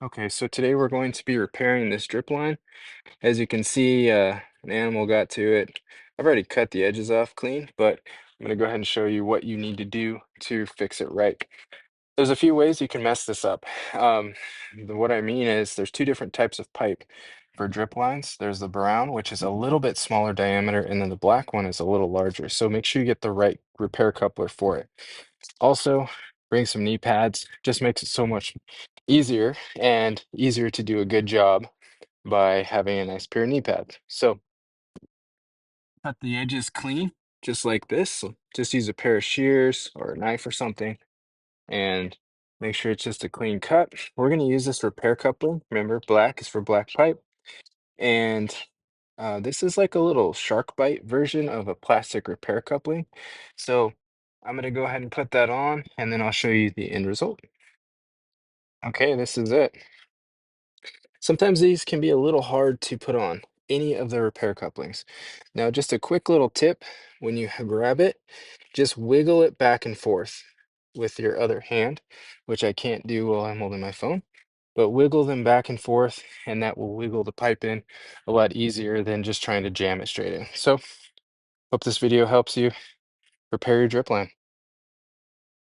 Okay, so today we're going to be repairing this drip line. As you can see, an animal got to it. I've already cut the edges off clean, but I'm going to go ahead and show you what you need to do to fix it right. There's a few ways you can mess this up. What I mean is there's two different types of pipe for drip lines. There's the brown, which is a little bit smaller diameter, and then the black one is a little larger. So make sure you get the right repair coupler for it. Also, bring some knee pads. Just makes it so much easier to do a good job by having a nice pair of knee pads. So cut the edges clean, just like this. So just use a pair of shears or a knife or something, and make sure it's just a clean cut. We're going to use this repair coupling. Remember, black is for black pipe, and this is like a little shark bite version of a plastic repair coupling. So I'm going to go ahead and put that on, and then I'll show you the end result. Okay, this is it. Sometimes these can be a little hard to put on, any of the repair couplings. Now, just a quick little tip, when you grab it, just wiggle it back and forth with your other hand, which I can't do while I'm holding my phone, but wiggle them back and forth, and that will wiggle the pipe in a lot easier than just trying to jam it straight in. So, hope this video helps you repair your drip line.